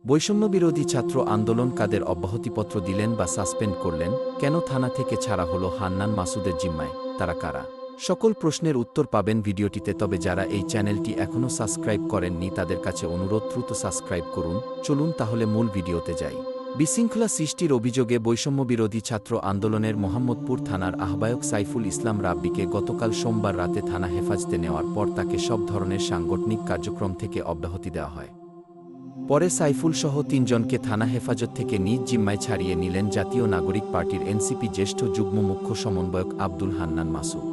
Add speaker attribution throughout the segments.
Speaker 1: বৈষম্যবিরোধী ছাত্র আন্দোলন কাদের অব্যাহতিপত্র দিলেন বা সাসপেন্ড করলেন, কেন থানা থেকে ছাড়া হলো হান্নান মাসুদের জিম্মায়, তারা কারা? সকল প্রশ্নের উত্তর পাবেন ভিডিওটিতে। তবে যারা এই চ্যানেলটি এখনও সাবস্ক্রাইব করেননি তাদের কাছে অনুরোধ, দ্রুত সাবস্ক্রাইব করুন। চলুন তাহলে মূল ভিডিওতে যাই। বিশৃঙ্খলা সৃষ্টির অভিযোগে বৈষম্যবিরোধী ছাত্র আন্দোলনের মোহাম্মদপুর থানার আহ্বায়ক সাইফুল ইসলাম রাব্বিকে গতকাল সোমবার রাতে থানা হেফাজতে নেওয়ার পর তাকে সব ধরনের সাংগঠনিক কার্যক্রম থেকে অব্যাহতি দেওয়া হয়। পরে সাইফুলসহ তিনজনকে থানা হেফাজত থেকে নিজ জিম্মায় ছাড়িয়ে নিলেন জাতীয় নাগরিক পার্টির এনসিপি জ্যেষ্ঠ যুগ্ম মুখ্য সমন্বয়ক আব্দুল হান্নান মাসুদ।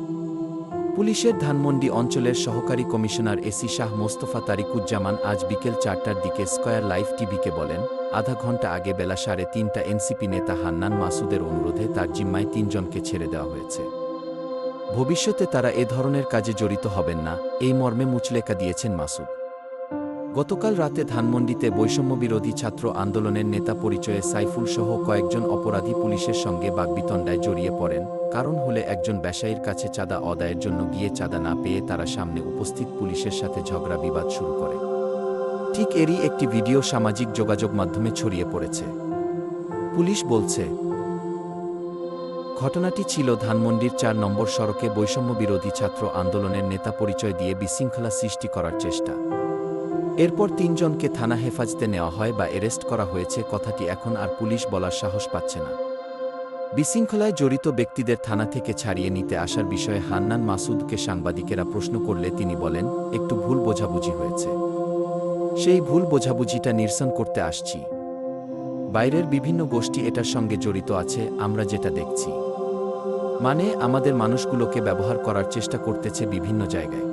Speaker 1: পুলিশের ধানমন্ডি অঞ্চলের সহকারী কমিশনার এসি শাহ মোস্তফা তারিকুজ্জামান আজ বিকেল ৪টার দিকে স্কয়ার লাইভ টিভিকে বলেন, আধা ঘণ্টা আগে বেলা ৩:৩০টা এনসিপি নেতা হান্নান মাসুদের অনুরোধে তার জিম্মায় তিনজনকে ছেড়ে দেওয়া হয়েছে। ভবিষ্যতে তারা এ ধরনের কাজে জড়িত হবেন না, এই মর্মে মুচলেকা দিয়েছেন মাসুদ। গতকাল রাতে ধানমন্ডিতে বৈষম্যবিরোধী ছাত্র আন্দোলনের নেতা পরিচয়ে সাইফুল সহ কয়েকজন অপরাধী পুলিশের সঙ্গে বাগবিতণ্ডায় জড়িয়ে পড়েন। কারণ হলে একজন ব্যবসায়ীর কাছে চাঁদা আদায়ের জন্য গিয়ে চাঁদা না পেয়ে তারা সামনে উপস্থিত পুলিশের সাথে ঝগড়া বিবাদ শুরু করে। ঠিক এরই একটি ভিডিও সামাজিক যোগাযোগ মাধ্যমে ছড়িয়ে পড়েছে। পুলিশ বলছে, ঘটনাটি ছিল ধানমন্ডির ৪ নম্বর সড়কে বৈষম্যবিরোধী ছাত্র আন্দোলনের নেতা পরিচয় দিয়ে বিশৃঙ্খলা সৃষ্টি করার চেষ্টা। এরপর তিনজনকে থানা হেফাজতে নেওয়া হয় বা অ্যারেস্ট করা হয়েছে, কথাটি এখন আর পুলিশ বলার সাহস পাচ্ছে না। বিশৃঙ্খলায় জড়িত ব্যক্তিদের থানা থেকে ছাড়িয়ে নিতে আসার বিষয়ে হান্নান মাসুদকে সাংবাদিকেরা প্রশ্ন করলে তিনি বলেন, একটু ভুল বোঝাবুঝি হয়েছে। সেই ভুল বোঝাবুঝিটা নিরসন করতে আসছি। বাইরের বিভিন্ন গোষ্ঠী এটার সঙ্গে জড়িত আছে, আমরা যেটা দেখছি। মানে আমাদের মানুষগুলোকে ব্যবহার করার চেষ্টা করতেছে বিভিন্ন জায়গায়।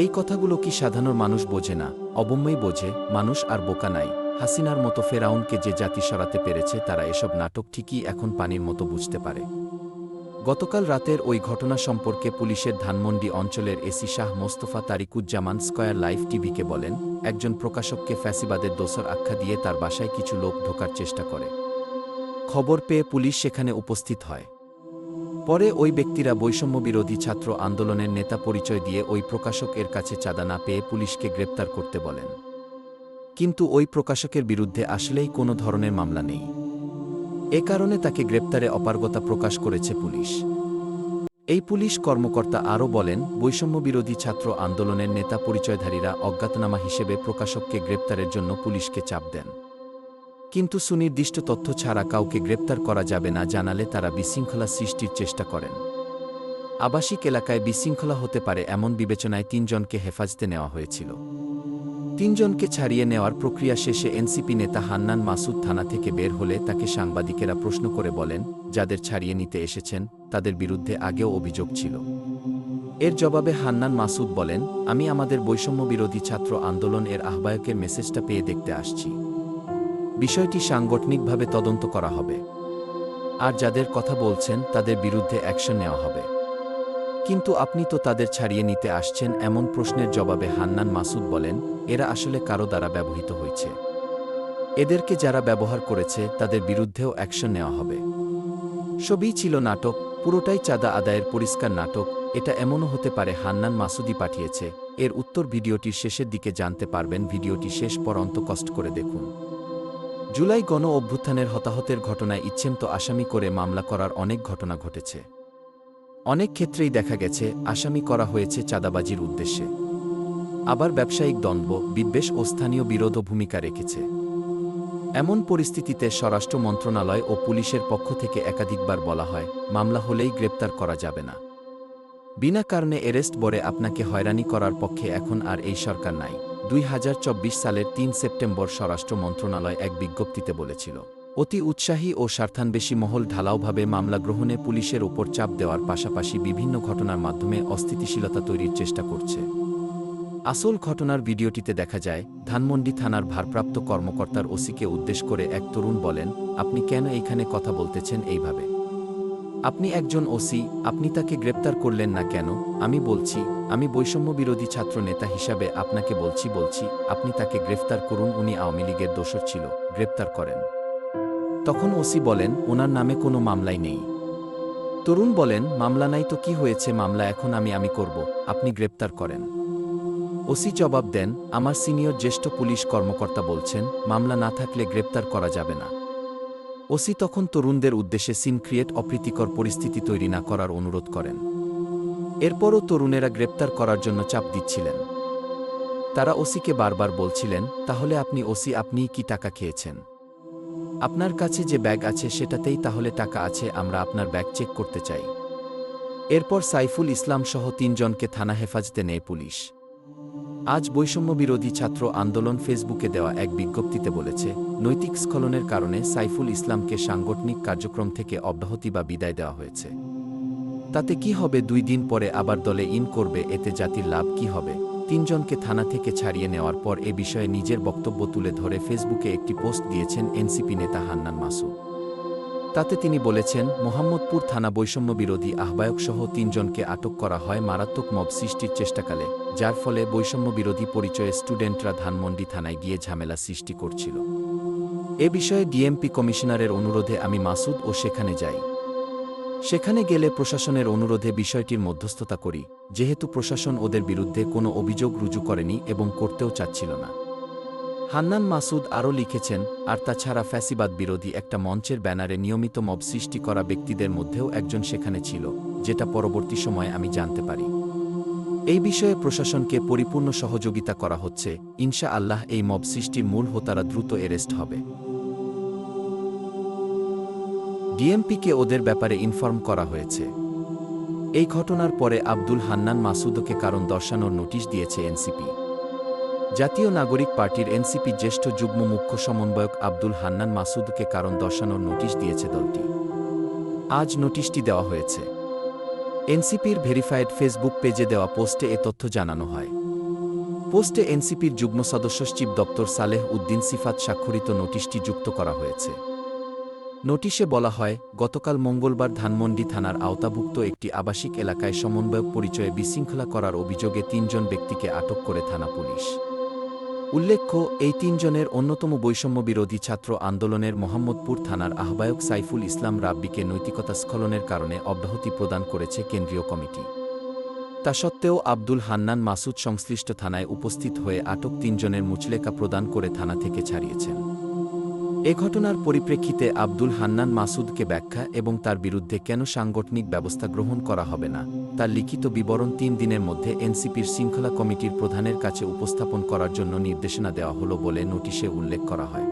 Speaker 1: এই কথাগুলো কি সাধারণ মানুষ বোঝে না? অবশ্যই বোঝে, মানুষ আর বোকা নাই। হাসিনার মতো ফেরাউনকে যে জাতি সরাতে পেরেছে তারা এসব নাটক ঠিকই এখন পানির মতো বুঝতে পারে। গতকাল রাতের ওই ঘটনা সম্পর্কে পুলিশের ধানমন্ডি অঞ্চলের AC Shah Mostafa Tariquzzaman square live টিভিকে বলেন, একজন প্রকাশককে ফ্যাসিবাদের দোসর আখ্যা দিয়ে তার বাসায় কিছু লোক ঢোকার চেষ্টা করে। খবর পেয়ে পুলিশ সেখানে উপস্থিত হয়। পরে ওই ব্যক্তিরা বৈষম্যবিরোধী ছাত্র আন্দোলনের নেতা পরিচয় দিয়ে ওই প্রকাশক এর কাছে চাঁদা না পেয়ে পুলিশকে গ্রেপ্তার করতে বলেন। কিন্তু ওই প্রকাশকের বিরুদ্ধে আসলেই কোনো ধরনের মামলা নেই। এ কারণে তাকে গ্রেপ্তারে অপারগতা প্রকাশ করেছে পুলিশ। এই পুলিশ কর্মকর্তা আরও বলেন, বৈষম্যবিরোধী ছাত্র আন্দোলনের নেতা পরিচয়ধারীরা অজ্ঞাতনামা হিসেবে প্রকাশককে গ্রেপ্তারের জন্য পুলিশকে চাপ দেন। কিন্তু সুনির্দিষ্ট তথ্য ছাড়া কাউকে গ্রেপ্তার করা যাবে না জানালে তারা বিশৃঙ্খলা সৃষ্টির চেষ্টা করেন। আবাসিক এলাকায় বিশৃঙ্খলা হতে পারে এমন বিবেচনায় তিনজনকে হেফাজতে নেওয়া হয়েছিল। তিনজনকে ছাড়িয়ে নেওয়ার প্রক্রিয়া শেষে এনসিপি নেতা হান্নান মাসুদ থানা থেকে বের হলে তাকে সাংবাদিকেরা প্রশ্ন করে বলেন, যাদের ছাড়িয়ে নিতে এসেছেন তাদের বিরুদ্ধে আগেও অভিযোগ ছিল। এর জবাবে হান্নান মাসুদ বলেন, আমি আমাদের বৈষম্যবিরোধী ছাত্র আন্দোলন এর আহ্বায়কের মেসেজটা পেয়ে দেখতে আসছি। বিষয়টি সাংগঠনিকভাবে তদন্ত করা হবে, আর যাদের কথা বলছেন তাদের বিরুদ্ধে অ্যাকশন নেওয়া হবে। কিন্তু আপনি তো তাদের ছাড়িয়ে নিতে আসছেন। এমন প্রশ্নের জবাবে হান্নান মাসুদ বলেন, এরা আসলে কারো দ্বারা ব্যবহৃত হয়েছে। এদেরকে যারা ব্যবহার করেছে তাদের বিরুদ্ধেও অ্যাকশন নেওয়া হবে। সবই ছিল নাটক, পুরোটাই চাঁদা আদায়ের পরিষ্কার নাটক। এটা এমনও হতে পারে হান্নান মাসুদই পাঠিয়েছে। এর উত্তর ভিডিওটির শেষের দিকে জানতে পারবেন। ভিডিওটি শেষ পর্যন্ত কষ্ট করে দেখুন। জুলাই গণ অভ্যুত্থানের হতাহতের ঘটনায় ইচ্ছেমতো আসামি করে মামলা করার অনেক ঘটনা ঘটেছে। অনেক ক্ষেত্রেই দেখা গেছে আসামি করা হয়েছে চাঁদাবাজির উদ্দেশ্যে। আবার ব্যবসায়িক দ্বন্দ্ব, বিদ্বেষ ও স্থানীয় বিরোধও ভূমিকা রেখেছে। এমন পরিস্থিতিতে স্বরাষ্ট্র মন্ত্রণালয় ও পুলিশের পক্ষ থেকে একাধিকবার বলা হয়, মামলা হলেই গ্রেপ্তার করা যাবে না। বিনা কারণে অ্যারেস্ট বলে আপনাকে হয়রানি করার পক্ষে এখন আর এই সরকার নাই। ২০২৪ সালের ৩ সেপ্টেম্বর স্বরাষ্ট্র মন্ত্রণালয় এক বিজ্ঞপ্তিতে বলেছিল, অতি উৎসাহী ও স্বার্থান্বেষী মহল ঢালাওভাবে মামলা গ্রহণে পুলিশের ওপর চাপ দেওয়ার পাশাপাশি বিভিন্ন ঘটনার মাধ্যমে অস্থিতিশীলতা তৈরির চেষ্টা করছে। আসল ঘটনার ভিডিওটিতে দেখা যায়, ধানমন্ডি থানার ভারপ্রাপ্ত কর্মকর্তার ওসিকে উদ্দেশ্য করে এক তরুণ বলেন, আপনি কেন এইখানে কথা বলতেছেন এইভাবে? আপনি একজন ওসি, আপনি তাকে গ্রেপ্তার করলেন না কেন? আমি বলছি, আমি বৈষম্যবিরোধী ছাত্র নেতা হিসাবে আপনাকে বলছি আপনি তাকে গ্রেফতার করুন। উনি আওয়ামী লীগের দোসর ছিল, গ্রেপ্তার করেন। তখন ওসি বলেন, ওনার নামে কোনো মামলাই নেই। তরুণ বলেন, মামলা নাই তো কি হয়েছে? মামলা এখন আমি করব, আপনি গ্রেপ্তার করেন। ওসি জবাব দেন, আমার সিনিয়র জ্যেষ্ঠ পুলিশ কর্মকর্তা বলছেন, মামলা না থাকলে গ্রেপ্তার করা যাবে না। ওসি তখন তরুণদের উদ্দেশ্যে সিন ক্রিয়েট অপ্রীতিকর পরিস্থিতি তৈরি না করার অনুরোধ করেন। এরপরও তরুণেরা গ্রেপ্তার করার জন্য চাপ দিচ্ছিলেন। তারা ওসিকে বারবার বলছিলেন, তাহলে আপনি ওসি, আপনিই কি টাকা খেয়েছেন? আপনার কাছে যে ব্যাগ আছে সেটাতেই তাহলে টাকা আছে, আমরা আপনার ব্যাগ চেক করতে চাই। এরপর সাইফুল ইসলাম সহ ৩ জনকে থানা হেফাজতে নেয় পুলিশ। আজ বৈষম্যবিরোধী ছাত্র আন্দোলন ফেসবুকে দেওয়া এক বিজ্ঞপ্তিতে বলেছে, নৈতিক স্খলনের কারণে সাইফুল ইসলামকে সাংগঠনিক কার্যক্রম থেকে অব্যাহতি বা বিদায় দেওয়া হয়েছে। তাতে কি হবে? ২ দিন পরে আবার দলে ইন করবে, এতে জাতির লাভ কি হবে? ৩ জনকে থানা থেকে ছাড়িয়ে নেওয়ার পর এ বিষয়ে নিজের বক্তব্য তুলে ধরে ফেসবুকে একটি পোস্ট দিয়েছেন এনসিপি নেতা হান্নান মাসুদ। তাতে তিনি বলেছেন, মোহাম্মদপুর থানা বৈষম্যবিরোধী আহ্বায়কসহ ৩ জনকে আটক করা হয় মারাত্মক মব সৃষ্টির চেষ্টাকালে, যার ফলে বৈষম্যবিরোধী পরিচয়ে স্টুডেন্টরা ধানমন্ডি থানায় গিয়ে ঝামেলা সৃষ্টি করছিল। এ বিষয়ে ডিএমপি কমিশনারের অনুরোধে আমি মাসুদ ও সেখানে যাই। সেখানে গেলে প্রশাসনের অনুরোধে বিষয়টির মধ্যস্থতা করি, যেহেতু প্রশাসন ওদের বিরুদ্ধে কোনো অভিযোগ রুজু করেনি এবং করতেও চাচ্ছিল না। হান্নান মাসুদ আরও লিখেছেন, আর তাছাড়া ফ্যাসিবাদ বিরোধী একটা মঞ্চের ব্যানারে নিয়মিত মব সৃষ্টি করা ব্যক্তিদের মধ্যেও একজন সেখানে ছিল, যেটা পরবর্তী সময়ে আমি জানতে পারি। এই বিষয়ে প্রশাসনকে পরিপূর্ণ সহযোগিতা করা হচ্ছে, ইনশা আল্লাহ এই মব সৃষ্টির মূল হোতারা দ্রুত অ্যারেস্ট হবে। ডিএমপিকে ওদের ব্যাপারে ইনফর্ম করা হয়েছে। এই ঘটনার পরে আব্দুল হান্নান মাসুদকে কারণ দর্শানোর নোটিশ দিয়েছে এনসিপি। জাতীয় নাগরিক পার্টির এনসিপি জ্যেষ্ঠ যুগ্ম মুখ্য সমন্বয়ক আব্দুল হান্নান মাসুদকে কারণ দর্শানোর নোটিশ দিয়েছে দলটি। আজ নোটিশটি দেওয়া হয়েছে। এনসিপির ভেরিফাইড ফেসবুক পেজে দেওয়া পোস্টে এ তথ্য জানানো হয়। পোস্টে এনসিপির যুগ্ম সদস্য সচিব ডক্টর সালেহ উদ্দিন সিফাত স্বাক্ষরিত নোটিশটি যুক্ত করা হয়েছে। নোটিশে বলা হয়, গতকাল মঙ্গলবার ধানমন্ডি থানার আওতাভুক্ত একটি আবাসিক এলাকায় সমন্বয়ক পরিচয়ে বিশৃঙ্খলা করার অভিযোগে ৩ জন ব্যক্তিকে আটক করে থানা পুলিশ। উল্লেখ্য, এই ৩ জনের অন্যতম বৈষম্যবিরোধী ছাত্র আন্দোলনের মোহাম্মদপুর থানার আহ্বায়ক সাইফুল ইসলাম রাব্বিকে নৈতিকতা স্খলনের কারণে অব্যাহতি প্রদান করেছে কেন্দ্রীয় কমিটি। তা সত্ত্বেও আব্দুল হান্নান মাসুদ সংশ্লিষ্ট থানায় উপস্থিত হয়ে আটক ৩ জনের মুচলেকা প্রদান করে থানা থেকে ছাড়িয়েছেন। এ ঘটনার পরিপ্রেক্ষিতে আব্দুল হান্নান মাসুদকে ব্যাখ্যা এবং তার বিরুদ্ধে কেন সাংগঠনিক ব্যবস্থা গ্রহণ করা হবে না, তার লিখিত বিবরণ ৩ দিনের মধ্যে এনসিপির শৃঙ্খলা কমিটির প্রধানের কাছে উপস্থাপন করার জন্য নির্দেশনা দেওয়া হলো বলে নোটিশে উল্লেখ করা হয়।